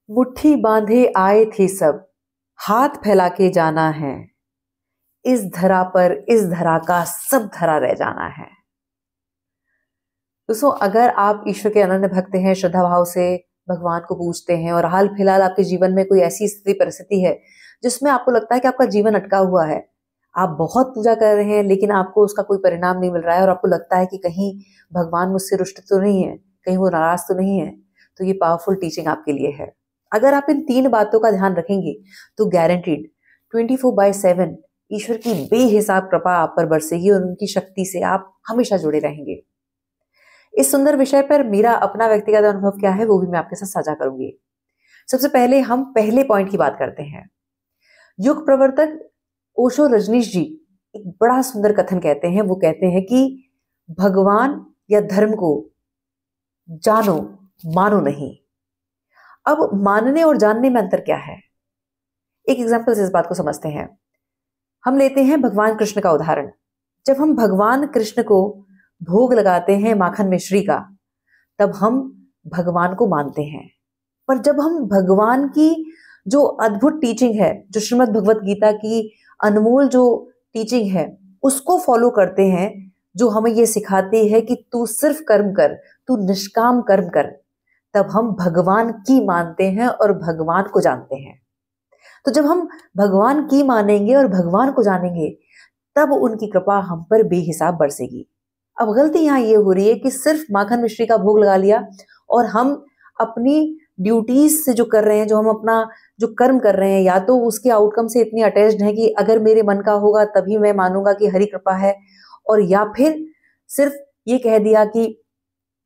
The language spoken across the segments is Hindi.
मुट्ठी बांधे आए थे सब, हाथ फैला के जाना है। इस धरा पर इस धरा का सब धरा रह जाना है। दोस्तों, अगर आप ईश्वर के अनन्य भक्त हैं, श्रद्धा भाव से भगवान को पूजते हैं और हाल फिलहाल आपके जीवन में कोई ऐसी स्थिति परिस्थिति है जिसमें आपको लगता है कि आपका जीवन अटका हुआ है, आप बहुत पूजा कर रहे हैं लेकिन आपको उसका कोई परिणाम नहीं मिल रहा है और आपको लगता है कि कहीं भगवान मुझसे रुष्ट तो नहीं है, कहीं वो नाराज तो नहीं है, तो ये पावरफुल टीचिंग आपके लिए है। अगर आप इन 3 बातों का ध्यान रखेंगे तो गारंटीड 24/7 ईश्वर की बेहिसाब कृपा आप पर बरसेगी और उनकी शक्ति से आप हमेशा जुड़े रहेंगे। इस सुंदर विषय पर मेरा अपना व्यक्तिगत अनुभव क्या है वो भी मैं आपके साथ साझा करूंगी। सबसे पहले हम पहले पॉइंट की बात करते हैं। युग प्रवर्तक ओशो रजनीश जी एक बड़ा सुंदर कथन कहते हैं। वो कहते हैं कि भगवान या धर्म को जानो, मानो नहीं। अब मानने और जानने में अंतर क्या है? एक एग्जाम्पल से इस बात को समझते हैं। हम लेते हैं भगवान कृष्ण का उदाहरण। जब हम भगवान कृष्ण को भोग लगाते हैं माखन मिश्री का, तब हम भगवान को मानते हैं। पर जब हम भगवान की जो अद्भुत टीचिंग है, जो श्रीमद् भगवत गीता की अनमोल जो टीचिंग है, उसको फॉलो करते हैं, जो हमें ये सिखाती है कि तू सिर्फ कर्म कर, तू निष्काम कर्म कर, तब हम भगवान की मानते हैं और भगवान को जानते हैं। तो जब हम भगवान की मानेंगे और भगवान को जानेंगे, तब उनकी कृपा हम पर बेहिसाब बरसेगी। अब गलती यहाँ ये हो रही है कि सिर्फ माखन मिश्री का भोग लगा लिया और हम अपनी ड्यूटीज से जो कर रहे हैं, जो हम अपना जो कर्म कर रहे हैं, या तो उसके आउटकम से इतनी अटैच्ड है कि अगर मेरे मन का होगा तभी मैं मानूंगा कि हरि कृपा है, और या फिर सिर्फ ये कह दिया कि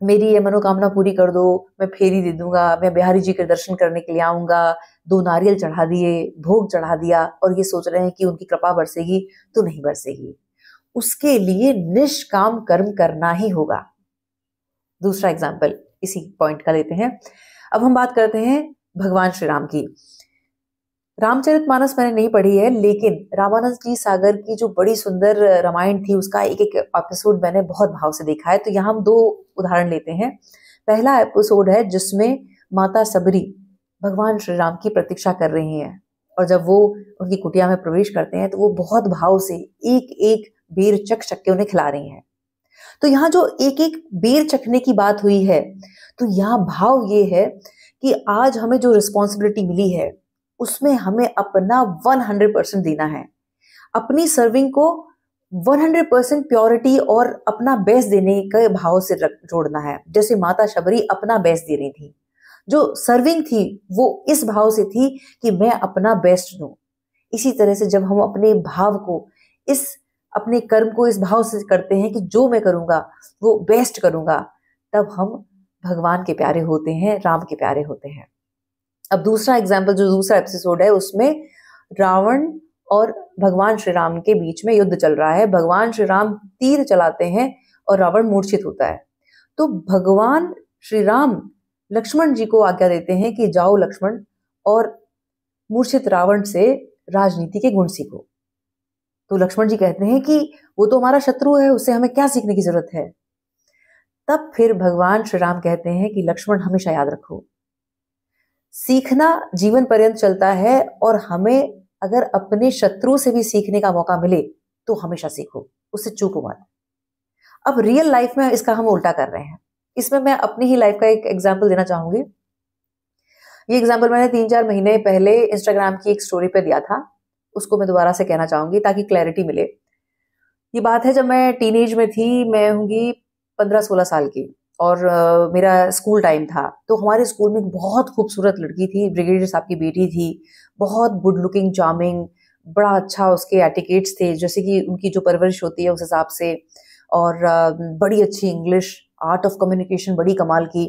मेरी ये मनोकामना पूरी कर दो, मैं फेरी दे दूंगा, मैं बिहारी जी के दर्शन करने के लिए आऊंगा, 2 नारियल चढ़ा दिए, भोग चढ़ा दिया, और ये सोच रहे हैं कि उनकी कृपा बरसेगी, तो नहीं बरसेगी। उसके लिए निष्काम कर्म करना ही होगा। दूसरा एग्जाम्पल इसी पॉइंट का लेते हैं। अब हम बात करते हैं भगवान श्री राम की। रामचरितमानस मैंने नहीं पढ़ी है, लेकिन रामानंद जी सागर की जो बड़ी सुंदर रामायण थी, उसका एक एक एपिसोड मैंने बहुत भाव से देखा है। तो यहाँ हम 2 उदाहरण लेते हैं। पहला एपिसोड है जिसमें माता सबरी भगवान श्री राम की प्रतीक्षा कर रही हैं, और जब वो उनकी कुटिया में प्रवेश करते हैं तो वो बहुत भाव से एक एक बेर चख चख के उन्हें खिला रही हैं। तो यहाँ जो एक एक बेर चखने की बात हुई है, तो यहाँ भाव ये है कि आज हमें जो रिस्पॉन्सिबिलिटी मिली है उसमें हमें अपना 100% देना है, अपनी सर्विंग को 100% प्योरिटी और अपना बेस्ट देने के भाव से जोड़ना है। जैसे माता शबरी अपना बेस्ट दे रही थी, जो सर्विंग थी वो इस भाव से थी कि मैं अपना बेस्ट दूं। इसी तरह से जब हम अपने भाव को, इस अपने कर्म को इस भाव से करते हैं कि जो मैं करूंगा वो बेस्ट करूंगा, तब हम भगवान के प्यारे होते हैं, राम के प्यारे होते हैं। अब दूसरा एग्जाम्पल, जो दूसरा एपिसोड है, उसमें रावण और भगवान श्री राम के बीच में युद्ध चल रहा है। भगवान श्री राम तीर चलाते हैं और रावण मूर्छित होता है। तो भगवान श्री राम लक्ष्मण जी को आज्ञा देते हैं कि जाओ लक्ष्मण, और मूर्छित रावण से राजनीति के गुण सीखो। तो लक्ष्मण जी कहते हैं कि वो तो हमारा शत्रु है, उससे हमें क्या सीखने की जरूरत है। तब फिर भगवान श्री राम कहते हैं कि लक्ष्मण, हमेशा याद रखो, सीखना जीवन पर्यंत चलता है, और हमें अगर अपने शत्रु से भी सीखने का मौका मिले तो हमेशा सीखो, उससे चूको मत। अब रियल लाइफ में इसका हम उल्टा कर रहे हैं। इसमें मैं अपनी ही लाइफ का एक एग्जाम्पल देना चाहूंगी। ये एग्जाम्पल मैंने 3-4 महीने पहले इंस्टाग्राम की एक स्टोरी पे दिया था, उसको मैं दोबारा से कहना चाहूंगी ताकि क्लैरिटी मिले। ये बात है जब मैं टीनेज में थी, मैं होंगी 15-16 साल की, और मेरा स्कूल टाइम था। तो हमारे स्कूल में एक बहुत खूबसूरत लड़की थी, ब्रिगेडियर साहब की बेटी थी, बहुत गुड लुकिंग, चार्मिंग, बड़ा अच्छा उसके एटिकेट्स थे, जैसे कि उनकी जो परवरिश होती है उस हिसाब से, और बड़ी अच्छी इंग्लिश, आर्ट ऑफ कम्युनिकेशन बड़ी कमाल की।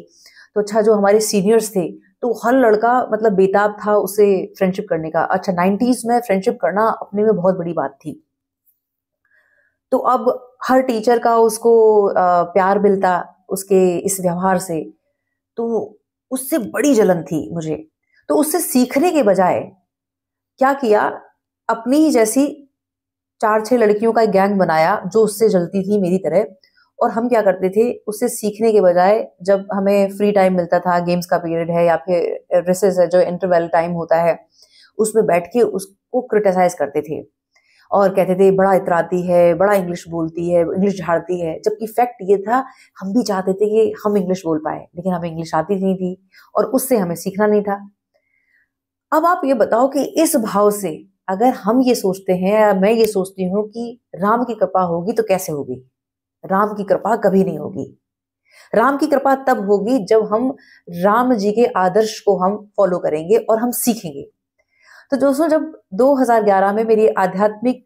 तो अच्छा, जो हमारे सीनियर्स थे, तो हर लड़का मतलब बेताब था उससे फ्रेंडशिप करने का। अच्छा, 90s में फ्रेंडशिप करना अपने में बहुत बड़ी बात थी। तो अब हर टीचर का उसको प्यार मिलता उसके इस व्यवहार से, तो उससे बड़ी जलन थी मुझे। तो उससे सीखने के बजाय क्या किया, अपनी ही जैसी 4-6 लड़कियों का एक गैंग बनाया जो उससे जलती थी मेरी तरह, और हम क्या करते थे, उससे सीखने के बजाय जब हमें फ्री टाइम मिलता था, गेम्स का पीरियड है या फिर रिसेस है जो इंटरवल टाइम होता है, उसमें बैठ के उसको क्रिटिसाइज करते थे और कहते थे बड़ा इतराती है, बड़ा इंग्लिश बोलती है, इंग्लिश झाड़ती है। जबकि फैक्ट ये था, हम भी चाहते थे कि हम इंग्लिश बोल पाए, लेकिन हमें इंग्लिश आती नहीं थी और उससे हमें सीखना नहीं था। अब आप ये बताओ कि इस भाव से अगर हम ये सोचते हैं या मैं ये सोचती हूँ कि राम की कृपा होगी तो कैसे होगी? राम की कृपा कभी नहीं होगी। राम की कृपा तब होगी जब हम राम जी के आदर्श को हम फॉलो करेंगे और हम सीखेंगे। तो दोस्तों, जब 2011 में मेरी आध्यात्मिक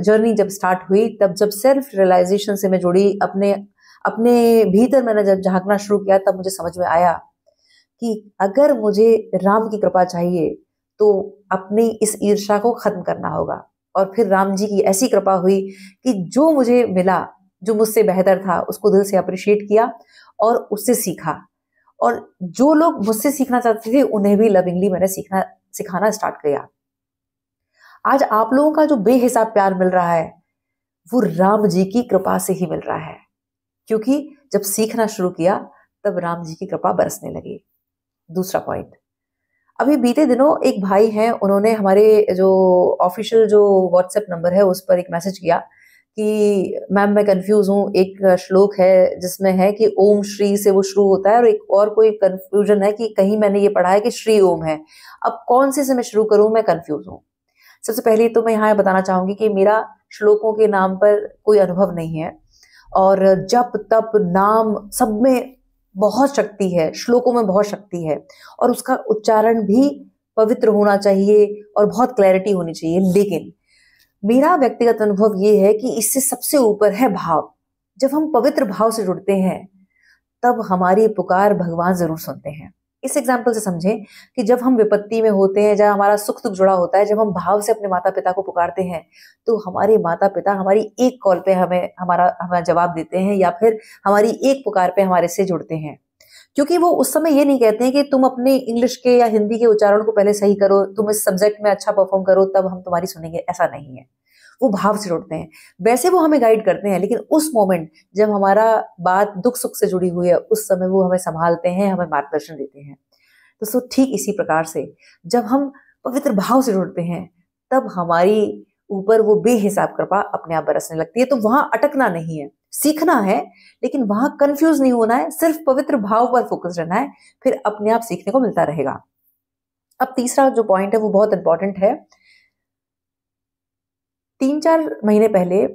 जर्नी जब स्टार्ट हुई, तब जब सेल्फ रियलाइजेशन से मैं जुड़ी, अपने अपने भीतर मैंने जब झांकना शुरू किया, तब मुझे समझ में आया कि अगर मुझे राम की कृपा चाहिए तो अपनी इस ईर्ष्या को खत्म करना होगा। और फिर राम जी की ऐसी कृपा हुई कि जो मुझे मिला, जो मुझसे बेहतर था, उसको दिल से अप्रिशिएट किया और उससे सीखा। और जो लोग मुझसे सीखना चाहते थे उन्हें भी लविंगली मैंने सिखाना स्टार्ट किया। आज आप लोगों का जो बेहिसाब प्यार मिल रहा है वो राम जी की कृपा से ही मिल रहा है, क्योंकि जब सीखना शुरू किया तब राम जी की कृपा बरसने लगी। दूसरा पॉइंट, अभी बीते दिनों एक भाई हैं, उन्होंने हमारे जो ऑफिशियल जो व्हाट्सएप नंबर है उस पर एक मैसेज किया कि मैम मैं कंफ्यूज हूँ, एक श्लोक है जिसमें है कि ओम श्री से वो शुरू होता है और एक और कोई कंफ्यूजन है कि कहीं मैंने ये पढ़ा है कि श्री ओम है, अब कौन से मैं शुरू करूं, मैं कंफ्यूज हूँ। सबसे पहले तो मैं यहाँ बताना चाहूंगी कि मेरा श्लोकों के नाम पर कोई अनुभव नहीं है और जप तप नाम सब में बहुत शक्ति है, श्लोकों में बहुत शक्ति है और उसका उच्चारण भी पवित्र होना चाहिए और बहुत क्लैरिटी होनी चाहिए। लेकिन मेरा व्यक्तिगत अनुभव ये है कि इससे सबसे ऊपर है भाव। जब हम पवित्र भाव से जुड़ते हैं तब हमारी पुकार भगवान जरूर सुनते हैं। इस एग्जाम्पल से समझें कि जब हम विपत्ति में होते हैं, जब हमारा सुख दुख जुड़ा होता है, जब हम भाव से अपने माता पिता को पुकारते हैं तो हमारे माता पिता हमारी एक कॉल पे हमारा जवाब देते हैं या फिर हमारी एक पुकार पे हमारे से जुड़ते हैं। क्योंकि वो उस समय ये नहीं कहते हैं कि तुम अपने इंग्लिश के या हिंदी के उच्चारण को पहले सही करो, तुम इस सब्जेक्ट में अच्छा परफॉर्म करो तब हम तुम्हारी सुनेंगे, ऐसा नहीं है। वो भाव से जुड़ते हैं। वैसे वो हमें गाइड करते हैं, लेकिन उस मोमेंट जब हमारा बात दुख सुख से जुड़ी हुई है, उस समय वो हमें संभालते हैं, हमें मार्गदर्शन देते हैं। तो सो ठीक इसी प्रकार से जब हम पवित्र भाव से जुड़ते हैं तब हमारी ऊपर वो बेहिसाब कृपा अपने आप बरसने लगती है। तो वहां अटकना नहीं है, सीखना है, लेकिन वहां कंफ्यूज नहीं होना है, सिर्फ पवित्र भाव पर फोकस रहना है, फिर अपने आप सीखने को मिलता रहेगा। अब तीसरा जो पॉइंट है वो बहुत इंपॉर्टेंट है। 3-4 महीने पहले,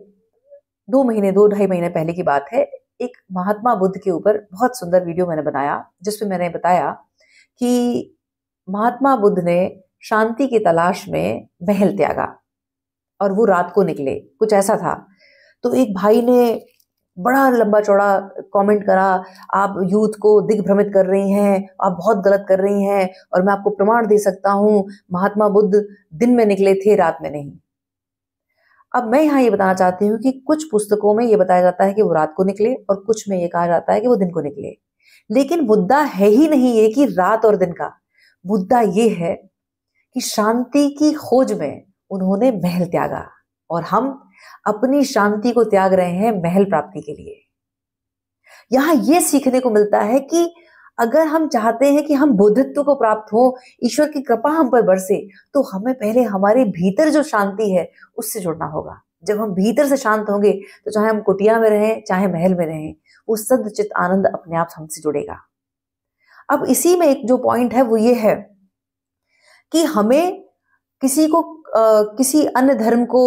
2-2.5 महीने पहले की बात है, एक महात्मा बुद्ध के ऊपर बहुत सुंदर वीडियो मैंने बनाया जिसमें मैंने बताया कि महात्मा बुद्ध ने शांति की तलाश में महल त्यागा और वो रात को निकले, कुछ ऐसा था। तो एक भाई ने बड़ा लंबा चौड़ा कमेंट करा, आप यूथ को दिग्भ्रमित कर रही हैं, आप बहुत गलत कर रही हैं और मैं आपको प्रमाण दे सकता हूं, महात्मा बुद्ध दिन में निकले थे, रात में नहीं। अब मैं यहाँ ये बताना चाहती हूँ कि कुछ पुस्तकों में ये बताया जाता है कि वो रात को निकले और कुछ में ये कहा जाता है कि वो दिन को निकले, लेकिन मुद्दा है ही नहीं ये कि रात और दिन का। मुद्दा ये है कि शांति की खोज में उन्होंने महल त्यागा और हम अपनी शांति को त्याग रहे हैं महल प्राप्ति के लिए। यहां ये सीखने को मिलता है कि अगर हम चाहते हैं कि हम बुद्धित्व को प्राप्त हो, ईश्वर की कृपा हम पर बरसे, तो हमें पहले हमारे भीतर जो शांति है उससे जुड़ना होगा। जब हम भीतर से शांत होंगे तो चाहे हम कुटिया में रहें चाहे महल में रहें, वो सद्चित आनंद अपने आप हमसे जुड़ेगा। अब इसी में एक जो पॉइंट है वो ये है कि हमें किसी अन्य धर्म को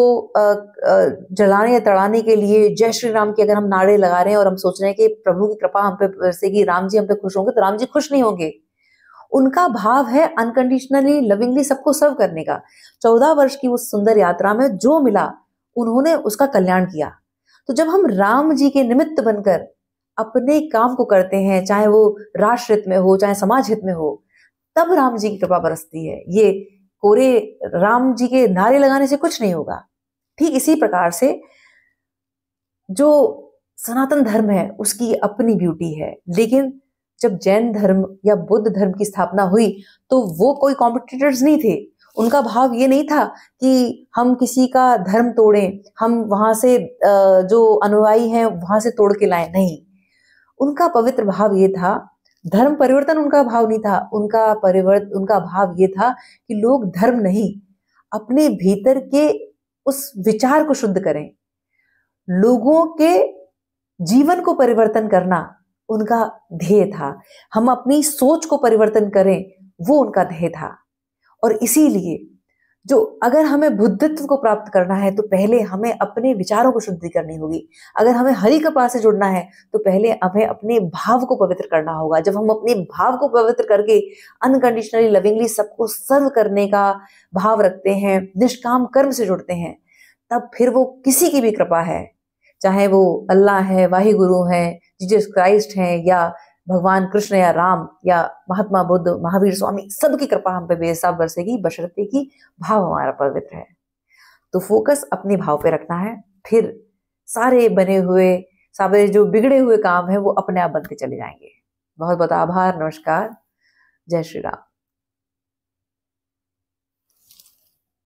जलाने या तड़ाने के लिए जय श्री राम के अगर हम नारे लगा रहे हैं और हम सोच रहे हैं कि प्रभु की कृपा हम पे बरसेगी, राम जी हम पे खुश होंगे, तो राम जी खुश नहीं होंगे। उनका भाव है अनकंडीशनली लविंगली सबको सर्व करने का। 14 वर्ष की उस सुंदर यात्रा में जो मिला उन्होंने उसका कल्याण किया। तो जब हम राम जी के निमित्त बनकर अपने काम को करते हैं, चाहे वो राष्ट्र हित में हो चाहे समाज हित में हो, तब राम जी की कृपा बरसती है। ये कोरे राम जी के नारे लगाने से कुछ नहीं होगा। ठीक इसी प्रकार से जो सनातन धर्म है उसकी अपनी ब्यूटी है, लेकिन जब जैन धर्म या बुद्ध धर्म की स्थापना हुई तो वो कोई कॉम्पिटिटर्स नहीं थे, उनका भाव ये नहीं था कि हम किसी का धर्म तोड़ें, हम वहां से जो अनुयायी हैं वहां से तोड़ के लाएं, नहीं। उनका पवित्र भाव ये था, धर्म परिवर्तन उनका भाव नहीं था, उनका भाव ये था कि लोग धर्म नहीं, अपने भीतर के उस विचार को शुद्ध करें। लोगों के जीवन को परिवर्तन करना उनका ध्येय था। हम अपनी सोच को परिवर्तन करें, वो उनका ध्येय था। और इसीलिए जो अगर हमें बुद्धित्व को प्राप्त करना है तो पहले हमें अपने विचारों को शुद्धि करनी होगी। अगर हमें हरि कृपा से जुड़ना है तो पहले हमें अपने भाव को पवित्र करना होगा। जब हम अपने भाव को पवित्र करके अनकंडीशनली लविंगली सबको सर्व करने का भाव रखते हैं, निष्काम कर्म से जुड़ते हैं, तब फिर वो किसी की भी कृपा है, चाहे वो अल्लाह है, वाहि गुरु है, जीसस क्राइस्ट है, या भगवान कृष्ण या राम या महात्मा बुद्ध, महावीर स्वामी, सबकी कृपा हम पे बेहिसाब बरसेगी, बशर्ते कि भाव हमारा पवित्र है। तो फोकस अपने भाव पे रखना है, फिर सारे जो बिगड़े हुए काम है वो अपने आप बनते चले जाएंगे। बहुत बहुत आभार, नमस्कार, जय श्री राम।